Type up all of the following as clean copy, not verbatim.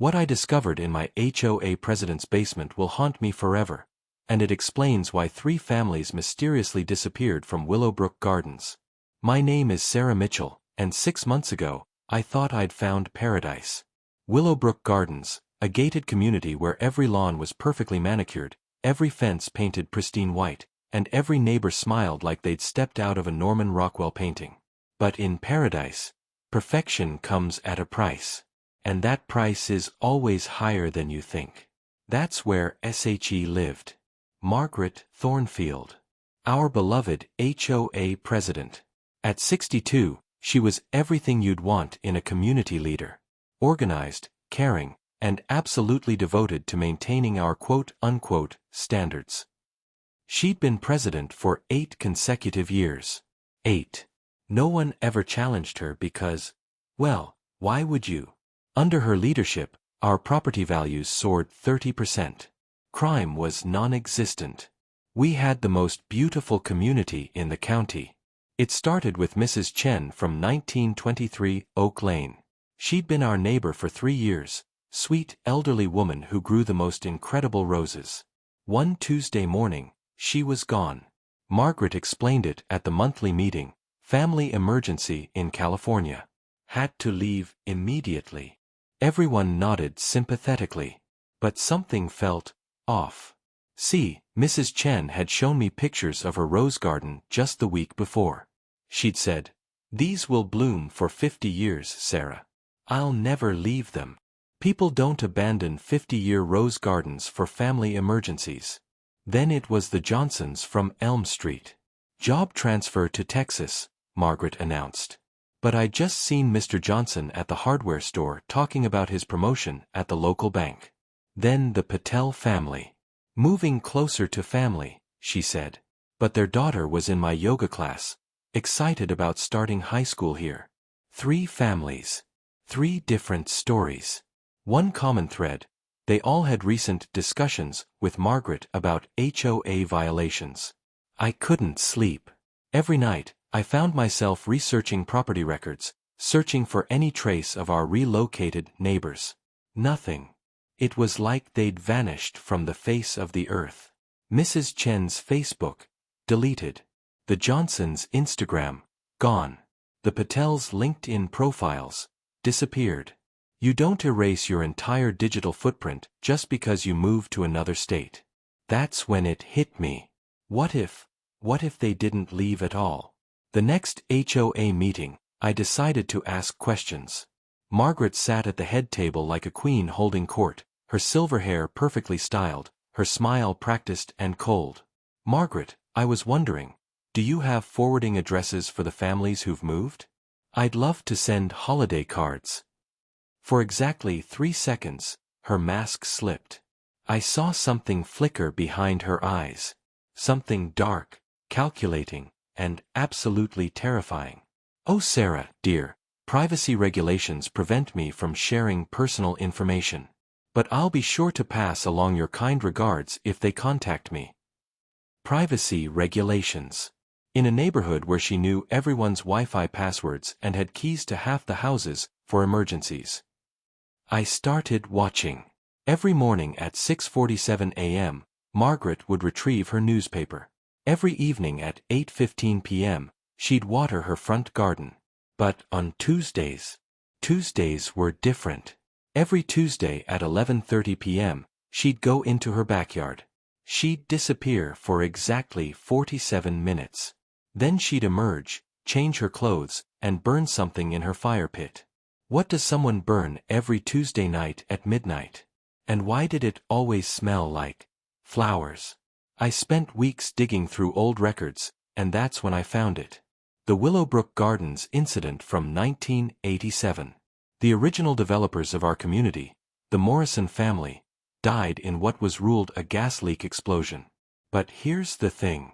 What I discovered in my HOA President's basement will haunt me forever, and it explains why 3 families mysteriously disappeared from Willowbrook Gardens. My name is Sarah Mitchell, and 6 months ago, I thought I'd found paradise. Willowbrook Gardens, a gated community where every lawn was perfectly manicured, every fence painted pristine white, and every neighbor smiled like they'd stepped out of a Norman Rockwell painting. But in paradise, perfection comes at a price. And that price is always higher than you think. That's where SHE lived. Margaret Thornfield. Our beloved HOA President. At 62, she was everything you'd want in a community leader. Organized, caring, and absolutely devoted to maintaining our quote-unquote standards. She'd been president for 8 consecutive years. 8. No one ever challenged her because, well, why would you? Under her leadership, our property values soared 30%. Crime was non-existent. We had the most beautiful community in the county. It started with Mrs. Chen from 1923 Oak Lane. She'd been our neighbor for 3 years, sweet elderly woman who grew the most incredible roses. One Tuesday morning, she was gone. Margaret explained it at the monthly meeting, family emergency in California. Had to leave immediately. Everyone nodded sympathetically. But something felt off. See, Mrs. Chen had shown me pictures of her rose garden just the week before. She'd said, "These will bloom for 50 years, Sarah. I'll never leave them." People don't abandon 50-year rose gardens for family emergencies. Then it was the Johnsons from Elm Street. Job transfer to Texas, Margaret announced. But I'd just seen Mr. Johnson at the hardware store talking about his promotion at the local bank. Then the Patel family. Moving closer to family, she said. But their daughter was in my yoga class, excited about starting high school here. 3 families. 3 different stories. One common thread. They all had recent discussions with Margaret about HOA violations. I couldn't sleep. Every night, I found myself researching property records, searching for any trace of our relocated neighbors. Nothing. It was like they'd vanished from the face of the earth. Mrs. Chen's Facebook, deleted. The Johnsons' Instagram, gone. The Patels' LinkedIn profiles, disappeared. You don't erase your entire digital footprint just because you move to another state. That's when it hit me. What if they didn't leave at all? The next HOA meeting, I decided to ask questions. Margaret sat at the head table like a queen holding court, her silver hair perfectly styled, her smile practiced and cold. Margaret, I was wondering, do you have forwarding addresses for the families who've moved? I'd love to send holiday cards. For exactly 3 seconds, her mask slipped. I saw something flicker behind her eyes. Something dark, calculating, and absolutely terrifying. Oh Sarah, dear, privacy regulations prevent me from sharing personal information. But I'll be sure to pass along your kind regards if they contact me. Privacy regulations. In a neighborhood where she knew everyone's Wi-Fi passwords and had keys to half the houses for emergencies. I started watching. Every morning at 6:47 a.m., Margaret would retrieve her newspaper. Every evening at 8:15 p.m., she'd water her front garden. But on Tuesdays were different. Every Tuesday at 11:30 p.m., she'd go into her backyard. She'd disappear for exactly 47 minutes. Then she'd emerge, change her clothes, and burn something in her fire pit. What does someone burn every Tuesday night at midnight? And why did it always smell like flowers? I spent weeks digging through old records, and that's when I found it. The Willowbrook Gardens incident from 1987. The original developers of our community, the Morrison family, died in what was ruled a gas leak explosion. But here's the thing.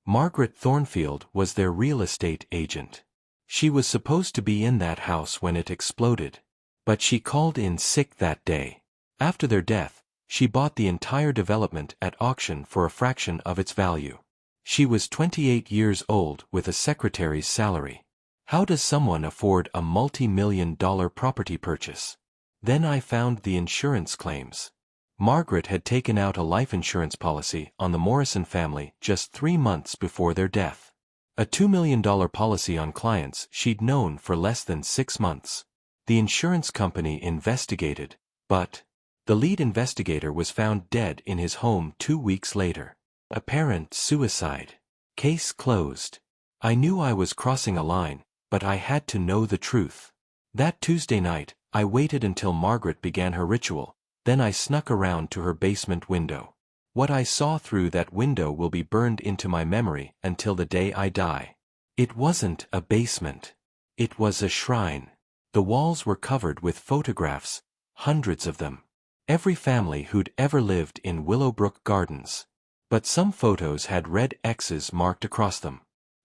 Margaret Thornfield was their real estate agent. She was supposed to be in that house when it exploded. But she called in sick that day. After their death, she bought the entire development at auction for a fraction of its value. She was 28 years old with a secretary's salary. How does someone afford a multi-million-dollar property purchase? Then I found the insurance claims. Margaret had taken out a life insurance policy on the Morrison family just 3 months before their death. A $2 million policy on clients she'd known for less than 6 months. The insurance company investigated, but the lead investigator was found dead in his home 2 weeks later. Apparent suicide. Case closed. I knew I was crossing a line, but I had to know the truth. That Tuesday night, I waited until Margaret began her ritual, then I snuck around to her basement window. What I saw through that window will be burned into my memory until the day I die. It wasn't a basement. It was a shrine. The walls were covered with photographs, hundreds of them. Every family who'd ever lived in Willowbrook Gardens. But some photos had red X's marked across them.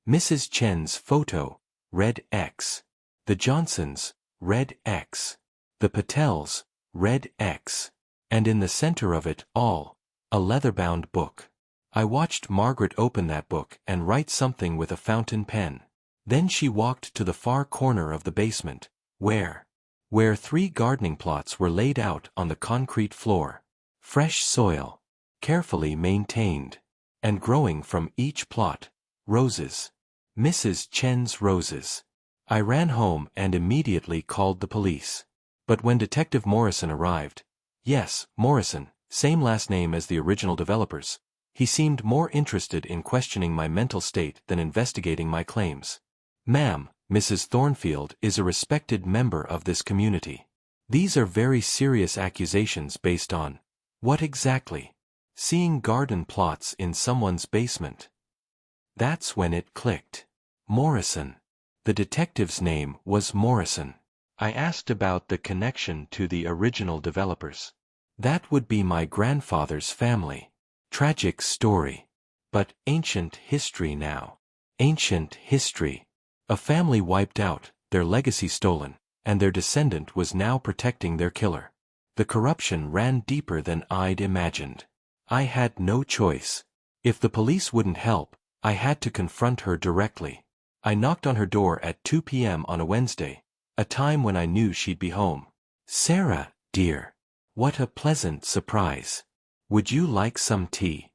Mrs. Chen's photo, red X. The Johnsons, red X. The Patels, red X. And in the center of it all, a leather-bound book. I watched Margaret open that book and write something with a fountain pen. Then she walked to the far corner of the basement, where 3 gardening plots were laid out on the concrete floor. Fresh soil, carefully maintained, and growing from each plot, roses. Mrs. Chen's roses. I ran home and immediately called the police. But when Detective Morrison arrived, yes, Morrison, same last name as the original developers, he seemed more interested in questioning my mental state than investigating my claims. Ma'am, Mrs. Thornfield is a respected member of this community. These are very serious accusations based on, what exactly? Seeing garden plots in someone's basement. That's when it clicked. Morrison. The detective's name was Morrison. I asked about the connection to the original developers. That would be my grandfather's family. Tragic story. But ancient history now. Ancient history. A family wiped out, their legacy stolen, and their descendant was now protecting their killer. The corruption ran deeper than I'd imagined. I had no choice. If the police wouldn't help, I had to confront her directly. I knocked on her door at 2 p.m. on a Wednesday, a time when I knew she'd be home. "Sarah, dear. What a pleasant surprise. Would you like some tea?"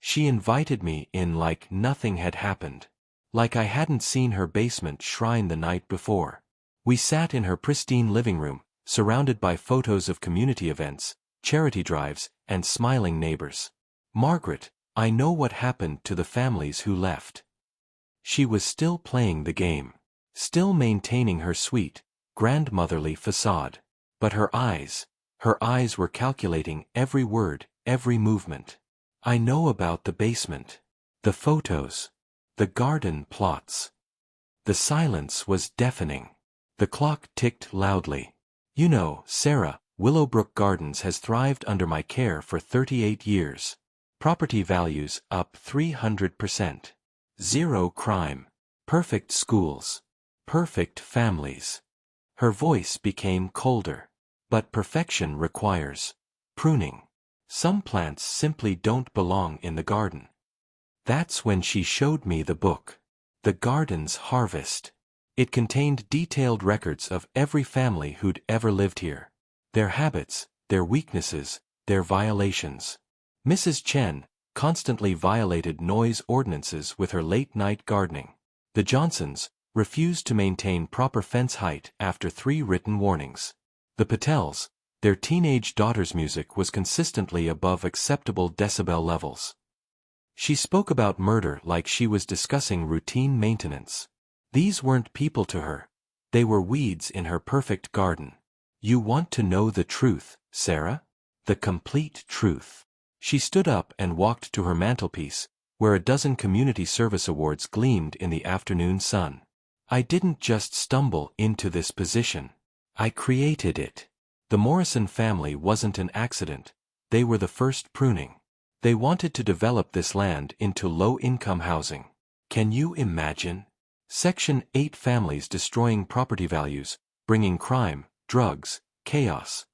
She invited me in like nothing had happened. Like I hadn't seen her basement shrine the night before. We sat in her pristine living room, surrounded by photos of community events, charity drives, and smiling neighbors. "Margaret, I know what happened to the families who left." She was still playing the game. Still maintaining her sweet, grandmotherly facade. But her eyes were calculating every word, every movement. I know about the basement. The photos. The garden plots. The silence was deafening. The clock ticked loudly. "You know, Sarah, Willowbrook Gardens has thrived under my care for 38 years. Property values up 300%. Zero crime. Perfect schools. Perfect families." Her voice became colder. But perfection requires pruning. Some plants simply don't belong in the garden. That's when she showed me the book. The Garden's Harvest. It contained detailed records of every family who'd ever lived here. Their habits, their weaknesses, their violations. Mrs. Chen constantly violated noise ordinances with her late-night gardening. The Johnsons refused to maintain proper fence height after 3 written warnings. The Patels, their teenage daughter's music was consistently above acceptable decibel levels. She spoke about murder like she was discussing routine maintenance. These weren't people to her. They were weeds in her perfect garden. "You want to know the truth, Sarah? The complete truth." She stood up and walked to her mantelpiece, where a dozen community service awards gleamed in the afternoon sun. "I didn't just stumble into this position. I created it. The Morrison family wasn't an accident. They were the first pruning. They wanted to develop this land into low-income housing. Can you imagine? Section 8 families destroying property values, bringing crime, drugs, chaos.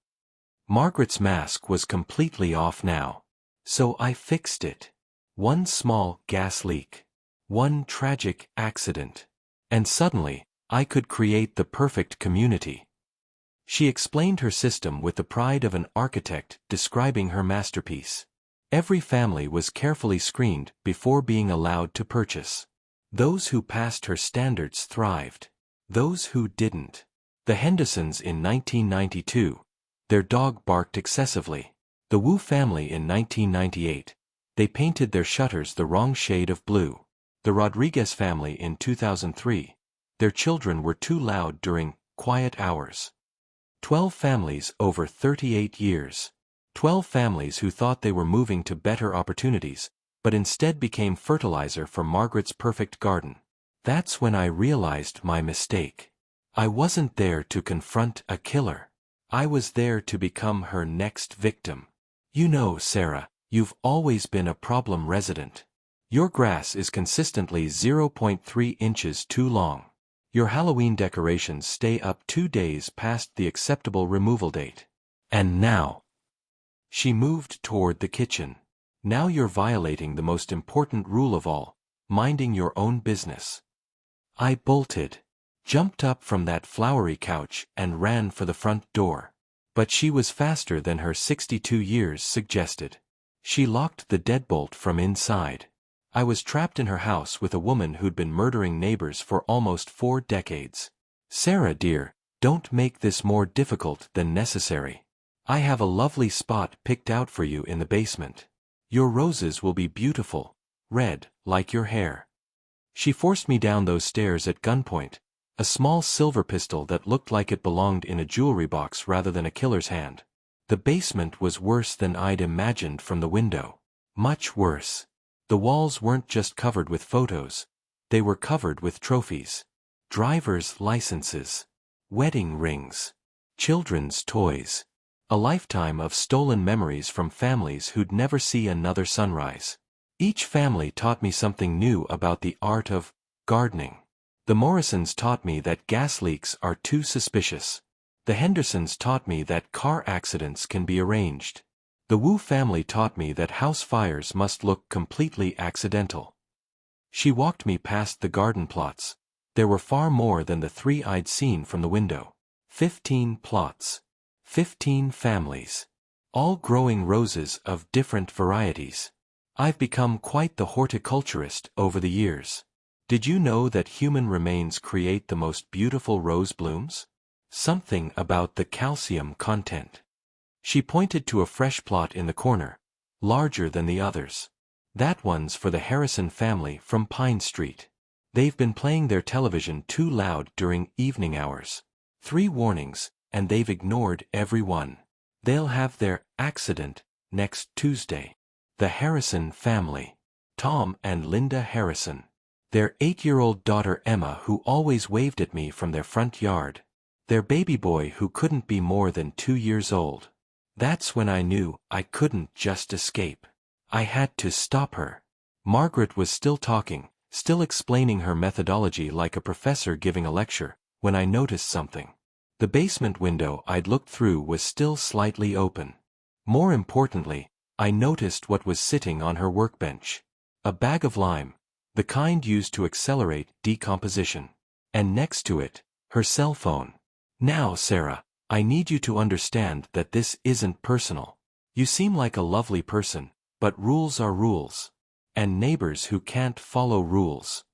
Margaret's mask was completely off now. So I fixed it. One small gas leak. One tragic accident. And suddenly, I could create the perfect community. She explained her system with the pride of an architect describing her masterpiece. Every family was carefully screened before being allowed to purchase. Those who passed her standards thrived. Those who didn't. The Hendersons in 1992. Their dog barked excessively. The Wu family in 1998. They painted their shutters the wrong shade of blue. The Rodriguez family in 2003. Their children were too loud during quiet hours. 12 families over 38 years. 12 families who thought they were moving to better opportunities, but instead became fertilizer for Margaret's perfect garden. That's when I realized my mistake. I wasn't there to confront a killer. I was there to become her next victim. You know, Sarah, you've always been a problem resident. Your grass is consistently 0.3 inches too long. Your Halloween decorations stay up 2 days past the acceptable removal date. And now. She moved toward the kitchen. Now you're violating the most important rule of all, minding your own business. I bolted, jumped up from that flowery couch and ran for the front door. But she was faster than her 62 years suggested. She locked the deadbolt from inside. I was trapped in her house with a woman who'd been murdering neighbors for almost 4 decades. Sarah dear, don't make this more difficult than necessary. I have a lovely spot picked out for you in the basement. Your roses will be beautiful, red, like your hair. She forced me down those stairs at gunpoint, a small silver pistol that looked like it belonged in a jewelry box rather than a killer's hand. The basement was worse than I'd imagined from the window. Much worse. The walls weren't just covered with photos, they were covered with trophies. Driver's licenses. Wedding rings. Children's toys. A lifetime of stolen memories from families who'd never see another sunrise. Each family taught me something new about the art of gardening. The Morrisons taught me that gas leaks are too suspicious. The Hendersons taught me that car accidents can be arranged. The Wu family taught me that house fires must look completely accidental. She walked me past the garden plots. There were far more than the 3 I'd seen from the window. 15 plots. 15 families. All growing roses of different varieties. I've become quite the horticulturist over the years. Did you know that human remains create the most beautiful rose blooms? Something about the calcium content. She pointed to a fresh plot in the corner, larger than the others. That one's for the Harrison family from Pine Street. They've been playing their television too loud during evening hours. 3 warnings, and they've ignored every one. They'll have their accident next Tuesday. The Harrison family. Tom and Linda Harrison. Their 8-year-old daughter Emma, who always waved at me from their front yard. Their baby boy who couldn't be more than 2 years old. That's when I knew I couldn't just escape. I had to stop her. Margaret was still talking, still explaining her methodology like a professor giving a lecture, when I noticed something. The basement window I'd looked through was still slightly open. More importantly, I noticed what was sitting on her workbench. A bag of lime, the kind used to accelerate decomposition. And next to it, her cell phone. Now, Sarah, I need you to understand that this isn't personal. You seem like a lovely person, but rules are rules. And neighbors who can't follow rules.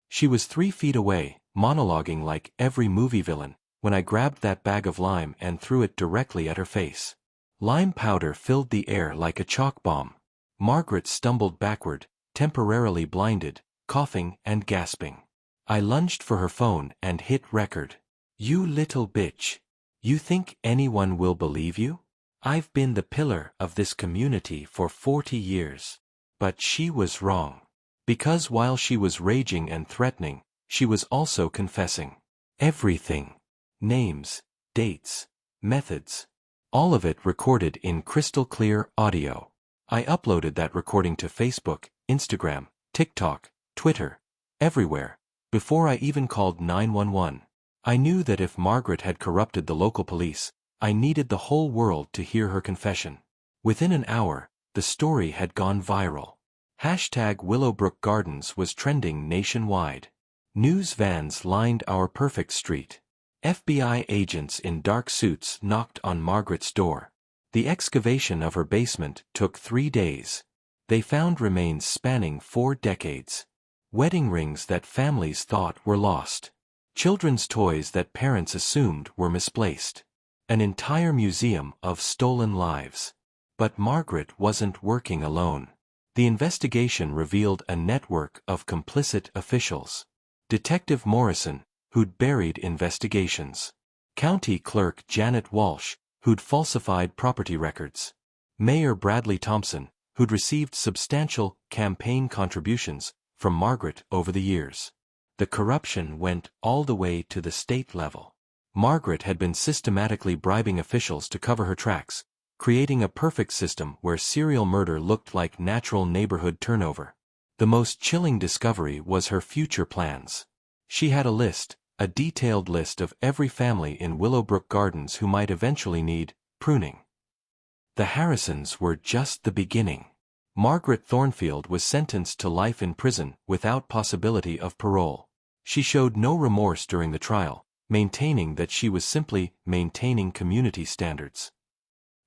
She was 3 feet away, monologuing like every movie villain, when I grabbed that bag of lime and threw it directly at her face. Lime powder filled the air like a chalk bomb. Margaret stumbled backward, temporarily blinded, coughing and gasping. I lunged for her phone and hit record. You little bitch. You think anyone will believe you? I've been the pillar of this community for 40 years. But she was wrong. Because while she was raging and threatening, she was also confessing. Everything. Names, dates, methods. All of it recorded in crystal clear audio. I uploaded that recording to Facebook, Instagram, TikTok, Twitter, everywhere, before I even called 911. I knew that if Margaret had corrupted the local police, I needed the whole world to hear her confession. Within an hour, the story had gone viral. #Willowbrook Gardens was trending nationwide. News vans lined our perfect street. FBI agents in dark suits knocked on Margaret's door. The excavation of her basement took 3 days. They found remains spanning 4 decades. Wedding rings that families thought were lost. Children's toys that parents assumed were misplaced. An entire museum of stolen lives. But Margaret wasn't working alone. The investigation revealed a network of complicit officials. Detective Morrison, who'd buried investigations. County Clerk Janet Walsh, who'd falsified property records. Mayor Bradley Thompson, who'd received substantial campaign contributions from Margaret over the years. The corruption went all the way to the state level. Margaret had been systematically bribing officials to cover her tracks, creating a perfect system where serial murder looked like natural neighborhood turnover. The most chilling discovery was her future plans. She had a detailed list of every family in Willowbrook Gardens who might eventually need pruning. The Harrisons were just the beginning. Margaret Thornfield was sentenced to life in prison without possibility of parole. She showed no remorse during the trial, maintaining that she was simply maintaining community standards.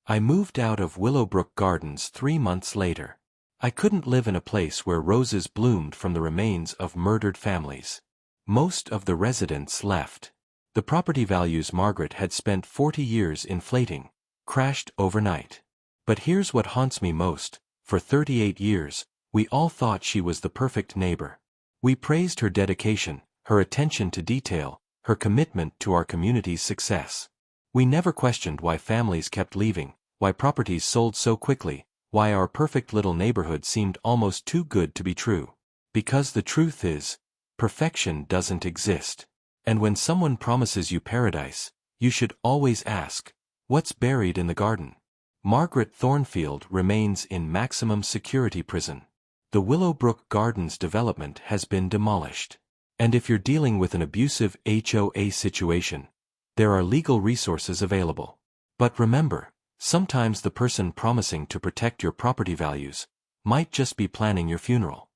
I moved out of Willowbrook Gardens 3 months later. I couldn't live in a place where roses bloomed from the remains of murdered families. Most of the residents left. The property values Margaret had spent 40 years inflating crashed overnight. But here's what haunts me most. For 38 years, we all thought she was the perfect neighbor. We praised her dedication, her attention to detail, her commitment to our community's success. We never questioned why families kept leaving, why properties sold so quickly, why our perfect little neighborhood seemed almost too good to be true. Because the truth is, perfection doesn't exist. And when someone promises you paradise, you should always ask, what's buried in the garden? Margaret Thornfield remains in maximum security prison. The Willowbrook Gardens development has been demolished. And if you're dealing with an abusive HOA situation, there are legal resources available. But remember, sometimes the person promising to protect your property values might just be planning your funeral.